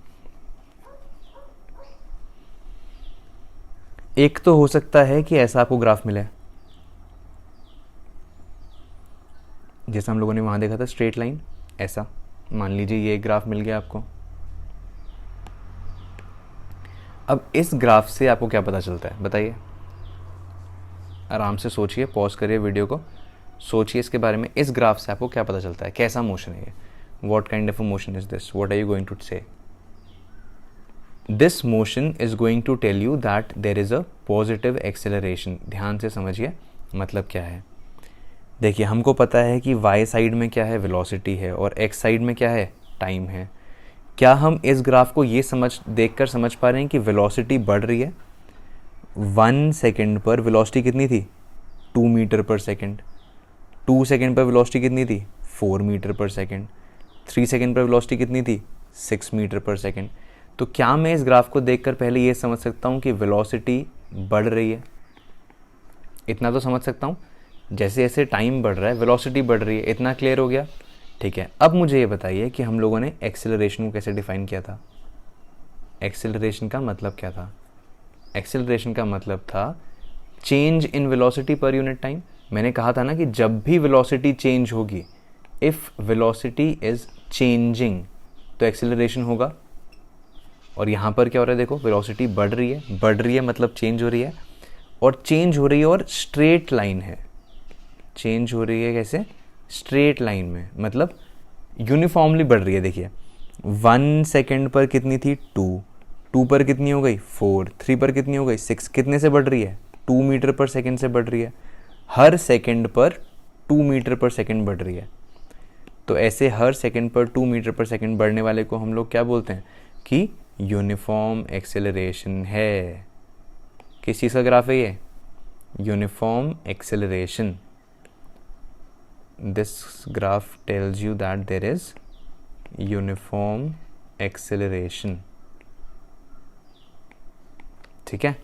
एक तो हो सकता है कि ऐसा आपको ग्राफ मिले, जैसा हम लोगों ने वहां देखा था स्ट्रेट लाइन, ऐसा मान लीजिए ये एक ग्राफ मिल गया आपको. अब इस ग्राफ से आपको क्या पता चलता है बताइए, आराम से सोचिए, पॉज करिए वीडियो को, सोचिए इसके बारे में, इस ग्राफ से आपको क्या पता चलता है, कैसा मोशन है ये, what kind of a motion is this, what are you going to say? This motion is going to tell you that there is a positive acceleration. ध्यान से समझिए मतलब क्या है। देखिए हमको पता है कि y साइड में क्या है, वेलोसिटी है, और x साइड में क्या है, टाइम है। क्या हम इस ग्राफ को ये देखकर समझ पा रहे हैं कि वेलोसिटी बढ़ रही है? 1 सेकेंड पर वेलोसिटी कितनी थी, 2 मीटर पर सेकेंड। 2 सेकेंड पर वेलोसिटी कितनी थी, 4 मीटर पर सेकेंड। 3 सेकेंड पर वेलोसिटी कितनी थी, 6 मीटर पर सेकेंड। तो क्या मैं इस ग्राफ को देखकर पहले ये समझ सकता हूँ कि वेलोसिटी बढ़ रही है? इतना तो समझ सकता हूँ, जैसे जैसे टाइम बढ़ रहा है वेलोसिटी बढ़ रही है। इतना क्लियर हो गया? ठीक है, अब मुझे ये बताइए कि हम लोगों ने एक्सेलरेशन को कैसे डिफाइन किया था। एक्सेलरेशन का मतलब क्या था? एक्सेलरेशन का मतलब था change in velocity per unit time. मैंने कहा था ना कि जब भी वेलोसिटी चेंज होगी, इफ़ वेलोसिटी इज चेंजिंग तो एक्सेलरेशन होगा। और यहाँ पर क्या हो रहा है, देखो वेलोसिटी बढ़ रही है मतलब चेंज हो रही है, और चेंज हो रही है और स्ट्रेट लाइन है। चेंज हो रही है कैसे, स्ट्रेट लाइन में, मतलब यूनिफॉर्मली बढ़ रही है। देखिए 1 सेकेंड पर कितनी थी, 2 पर कितनी हो गई, 4, 3 पर कितनी हो गई, 6। कितने से बढ़ रही है, 2 मीटर पर सेकेंड से बढ़ रही है। हर सेकेंड पर 2 मीटर पर सेकेंड बढ़ रही है। तो ऐसे हर सेकेंड पर 2 मीटर पर सेकेंड बढ़ने वाले को हम लोग क्या बोलते हैं कि यूनिफॉर्म एक्सेलरेशन है। किस चीज़ का ग्राफ है ये, uniform acceleration. This graph tells you that there is uniform acceleration. ठीक है,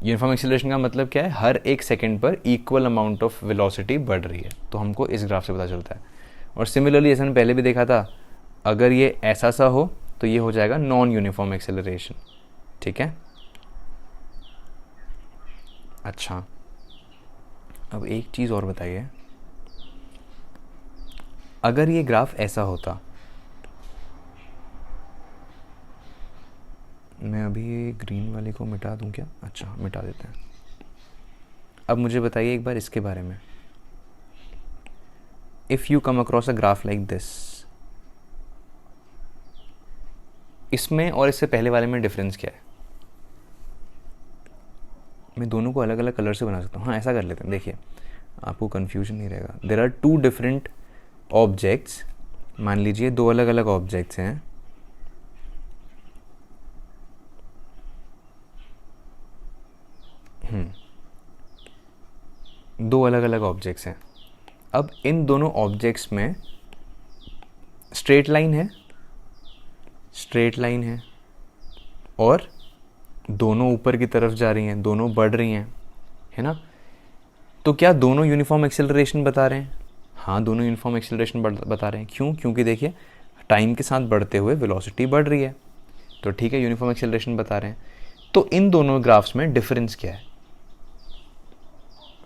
यूनिफॉर्म एक्सेलरेशन का मतलब क्या है, हर एक सेकेंड पर इक्वल अमाउंट ऑफ वेलोसिटी बढ़ रही है। तो हमको इस ग्राफ से पता चलता है। और सिमिलरली जैसे हमने पहले भी देखा था, अगर ये ऐसा सा हो तो ये हो जाएगा नॉन यूनिफॉर्म एक्सेलरेशन। ठीक है, अच्छा अब एक चीज़ और बताइए, अगर ये ग्राफ ऐसा होता, मैं अभी ग्रीन वाले को मिटा दूं क्या? अच्छा मिटा देते हैं। अब मुझे बताइए एक बार इसके बारे में, if you come across a graph like this, इसमें और इससे पहले वाले में डिफरेंस क्या है? मैं दोनों को अलग अलग कलर से बना सकता हूँ। हाँ ऐसा कर लेते हैं, देखिए आपको कन्फ्यूजन नहीं रहेगा। देयर आर 2 डिफरेंट ऑब्जेक्ट्स, मान लीजिए 2 अलग अलग ऑब्जेक्ट्स हैं। दो अलग अलग ऑब्जेक्ट्स हैं। अब इन दोनों ऑब्जेक्ट्स में स्ट्रेट लाइन है, और दोनों ऊपर की तरफ जा रही हैं, दोनों बढ़ रही हैं, है ना? तो क्या दोनों यूनिफॉर्म एक्सेलरेशन बता रहे हैं? हाँ दोनों यूनिफॉर्म एक्सेलरेशन बता रहे हैं। क्यों? क्योंकि देखिए टाइम के साथ बढ़ते हुए वेलोसिटी बढ़ रही है, तो ठीक है यूनिफॉर्म एक्सेलरेशन बता रहे हैं। तो इन दोनों ग्राफ्स में डिफरेंस क्या है?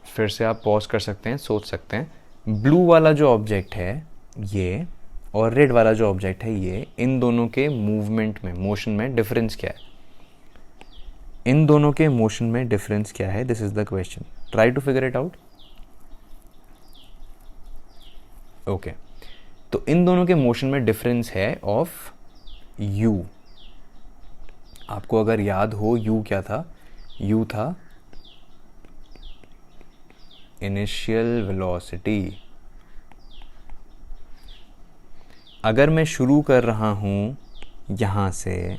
फिर से आप पॉज कर सकते हैं, सोच सकते हैं। ब्लू वाला जो ऑब्जेक्ट है ये, और रेड वाला जो ऑब्जेक्ट है ये, इन दोनों के मूवमेंट में, मोशन में डिफरेंस क्या है? इन दोनों के मोशन में डिफरेंस क्या है? This is the question, try to figure it out. Okay, तो इन दोनों के मोशन में डिफरेंस है ऑफ u। आपको अगर याद हो u क्या था, u था इनिशियल वेलोसिटी। अगर मैं शुरू कर रहा हूँ यहाँ से,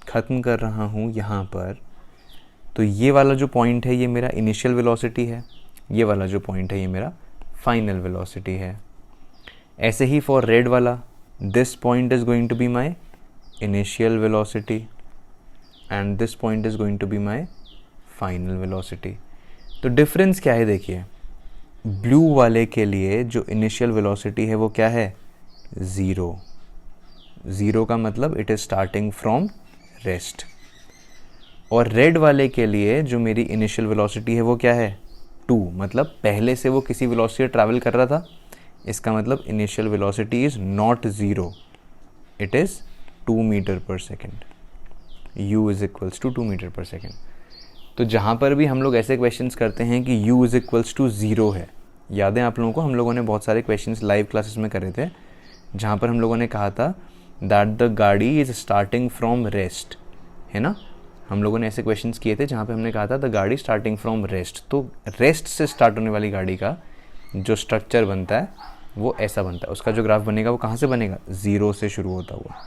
ख़त्म कर रहा हूँ यहाँ पर, तो ये वाला जो पॉइंट है ये मेरा इनिशियल वेलोसिटी है, ये वाला जो पॉइंट है ये मेरा फाइनल वेलोसिटी है। ऐसे ही फॉर रेड वाला, this point is going to be my initial velocity and this point is going to be my final velocity. तो डिफरेंस क्या है? देखिए ब्लू वाले के लिए जो इनिशियल वेलोसिटी है वो क्या है? 0। 0 का मतलब it is starting from rest. और रेड वाले के लिए जो मेरी इनिशियल वेलोसिटी है वो क्या है? 2, मतलब पहले से वो किसी वेलोसिटी ट्रैवल कर रहा था। इसका मतलब initial velocity is not 0, it is 2 metre per second. u is equals to 2 metre per second. तो जहाँ पर भी हम लोग ऐसे क्वेश्चंस करते हैं कि u इज़ इक्वल्स टू 0 है, याद है आप लोगों को, हम लोगों ने बहुत सारे क्वेश्चंस लाइव क्लासेस में करे थे जहाँ पर हम लोगों ने कहा था दैट द गाड़ी इज़ स्टार्टिंग फ्रॉम रेस्ट, है ना। हम लोगों ने ऐसे क्वेश्चंस किए थे जहाँ पे हमने कहा था द गाड़ी स्टार्टिंग फ्रॉम रेस्ट। तो रेस्ट से स्टार्ट होने वाली गाड़ी का जो स्ट्रक्चर बनता है वो ऐसा बनता है, उसका जो ग्राफ बनेगा वो कहाँ से बनेगा, 0 से शुरू होता हुआ,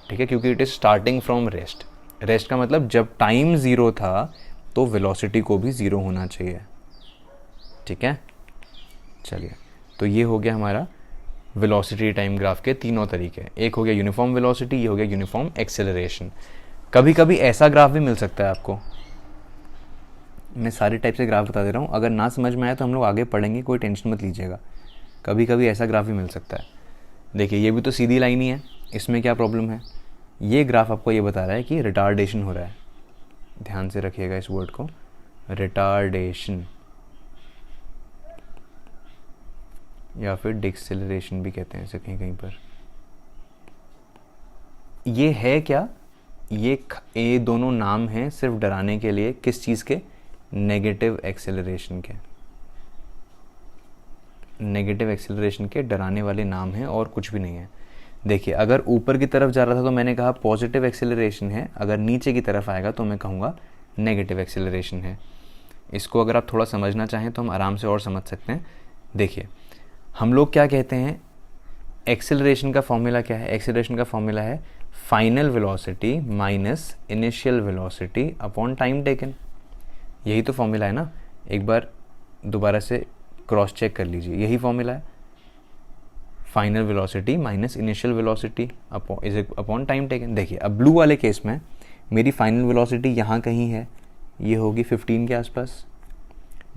ठीक है, क्योंकि it is starting from rest. Rest का मतलब जब टाइम 0 था तो वेलोसिटी को भी 0 होना चाहिए, ठीक है। चलिए, तो ये हो गया हमारा वेलोसिटी टाइम ग्राफ के तीनों तरीके। एक हो गया यूनिफॉर्म वेलोसिटी, ये हो गया यूनिफॉर्म एक्सेलरेशन। कभी कभी ऐसा ग्राफ भी मिल सकता है आपको, मैं सारे टाइप से ग्राफ बता दे रहा हूँ, अगर ना समझ में आया तो हम लोग आगे पढ़ेंगे, कोई टेंशन मत लीजिएगा। कभी कभी ऐसा ग्राफ भी मिल सकता है। देखिए ये भी तो सीधी लाइन ही है, इसमें क्या प्रॉब्लम है, ये ग्राफ आपको ये बता रहा है कि रिटार्डेशन हो रहा है। ध्यान से रखिएगा इस वर्ड को, रिटार्डेशन या फिर डिक्सेलरेशन भी कहते हैं इसे कहीं कहीं पर। ये है क्या, ये दोनों नाम हैं सिर्फ डराने के लिए, किस चीज़ के, नेगेटिव एक्सेलरेशन के। नेगेटिव एक्सेलरेशन के डराने वाले नाम हैं और कुछ भी नहीं है। देखिए अगर ऊपर की तरफ जा रहा था तो मैंने कहा पॉजिटिव एक्सेलरेशन है, अगर नीचे की तरफ आएगा तो मैं कहूँगा नेगेटिव एक्सेलरेशन है। इसको अगर आप थोड़ा समझना चाहें तो हम आराम से और समझ सकते हैं। देखिए हम लोग क्या कहते हैं, एक्सेलरेशन का फॉर्मूला क्या है, एक्सेलरेशन का फॉर्मूला है final velocity minus initial velocity upon time taken. यही तो फॉर्मूला है ना, एक बार दोबारा से क्रॉस चेक कर लीजिए, यही फॉर्मूला है, final velocity minus initial velocity upon time taken. देखिए अब ब्लू वाले केस में मेरी फाइनल वेलोसिटी यहाँ कहीं है, ये होगी 15 के आसपास,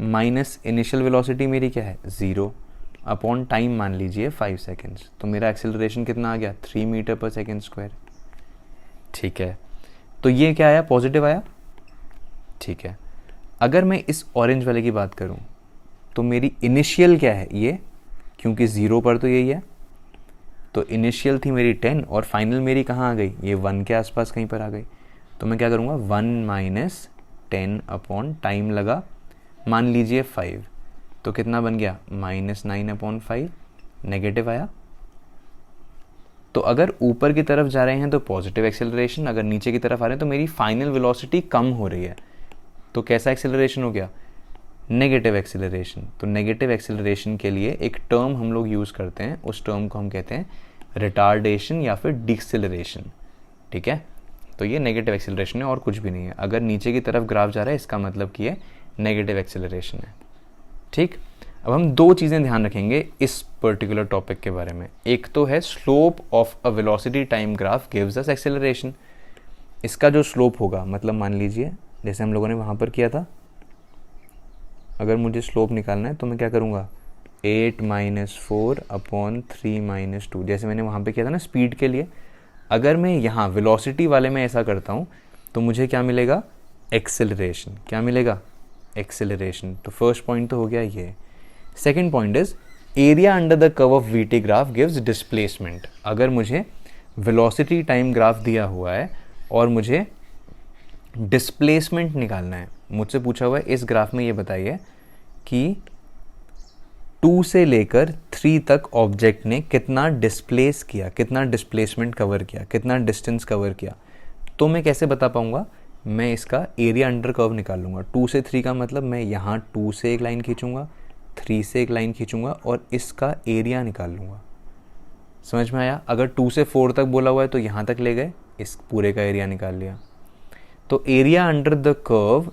माइनस इनिशियल वेलोसिटी मेरी क्या है 0 अपॉन टाइम मान लीजिए 5 सेकेंड्स, तो मेरा एक्सेलरेशन कितना आ गया 3 मीटर पर सेकेंड स्क्वायर, ठीक है। तो ये क्या आया, पॉजिटिव आया, ठीक है। अगर मैं इस ऑरेंज वाले की बात करूं तो मेरी इनिशियल क्या है ये, क्योंकि 0 पर तो यही है, तो इनिशियल थी मेरी 10 और फाइनल मेरी कहाँ आ गई, ये 1 के आसपास कहीं पर आ गई। तो मैं क्या करूँगा 1 माइनस 10 अपॉन टाइम लगा मान लीजिए 5, तो कितना बन गया -9 अपॉन 5, नेगेटिव आया। तो अगर ऊपर की तरफ जा रहे हैं तो पॉजिटिव एक्सेलरेशन, अगर नीचे की तरफ आ रहे हैं तो मेरी फाइनल वेलोसिटी कम हो रही है, तो कैसा एक्सेलरेशन हो गया, नेगेटिव एक्सेलरेशन। तो नेगेटिव एक्सेलरेशन के लिए एक टर्म हम लोग यूज़ करते हैं, उस टर्म को हम कहते हैं रिटार्डेशन या फिर डिक्सेलरेशन, ठीक है। तो ये नेगेटिव एक्सेलरेशन है और कुछ भी नहीं है। अगर नीचे की तरफ ग्राफ जा रहा है इसका मतलब कि ये नेगेटिव एक्सेलरेशन है, ठीक। अब हम दो चीज़ें ध्यान रखेंगे इस पर्टिकुलर टॉपिक के बारे में। एक तो है slope of a velocity time graph gives us acceleration. इसका जो स्लोप होगा, मतलब मान लीजिए जैसे हम लोगों ने वहाँ पर किया था, अगर मुझे स्लोप निकालना है तो मैं क्या करूँगा 8 - 4 अपॉन 3 - 2, जैसे मैंने वहाँ पे किया था ना स्पीड के लिए। अगर मैं यहाँ वेलोसिटी वाले में ऐसा करता हूँ तो मुझे क्या मिलेगा, एक्सेलरेशन। क्या मिलेगा, एक्सेलरेशन। तो फर्स्ट पॉइंट तो हो गया ये। Second point is area under the curve of VT graph gives displacement. अगर मुझे वेलोसिटी टाइम ग्राफ दिया हुआ है और मुझे डिस्प्लेसमेंट निकालना है, मुझसे पूछा हुआ है इस ग्राफ में ये बताइए कि 2 से लेकर 3 तक ऑब्जेक्ट ने कितना डिस्प्लेस किया, कितना डिस्प्लेसमेंट कवर किया, कितना डिस्टेंस कवर किया। तो मैं कैसे बता पाऊंगा, मैं इसका एरिया अंडर कर्व निकाल लूँगा। 2 से 3 का मतलब मैं यहाँ 2 से एक लाइन खींचूंगा, 3 से एक लाइन खींचूंगा और इसका एरिया निकाल लूँगा। समझ में आया। अगर 2 से 4 तक बोला हुआ है तो यहाँ तक ले गए, इस पूरे का एरिया निकाल लिया। तो area under the curve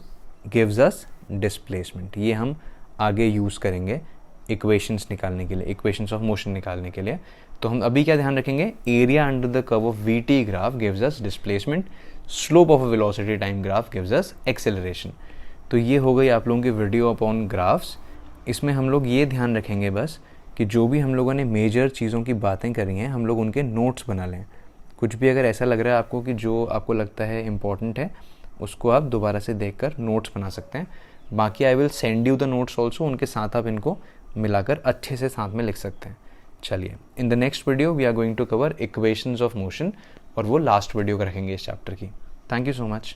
gives us displacement. ये हम आगे यूज़ करेंगे इक्वेशंस निकालने के लिए, इक्वेशंस ऑफ मोशन निकालने के लिए। तो हम अभी क्या ध्यान रखेंगे, area under the curve of VT graph gives us displacement, slope of a velocity time graph gives us acceleration. तो ये हो गई आप लोगों की वीडियो अपॉन ग्राफ्स। इसमें हम लोग ये ध्यान रखेंगे बस कि जो भी हम लोगों ने मेजर चीज़ों की बातें करी हैं हम लोग उनके नोट्स बना लें। कुछ भी अगर ऐसा लग रहा है आपको कि जो आपको लगता है इम्पॉर्टेंट है, उसको आप दोबारा से देखकर नोट्स बना सकते हैं। बाकी I will send you the notes also, उनके साथ आप इनको मिलाकर अच्छे से साथ में लिख सकते हैं। चलिए, in the next video we are going to cover equations of motion, और वो लास्ट वीडियो रखेंगे इस चैप्टर की। Thank you so much.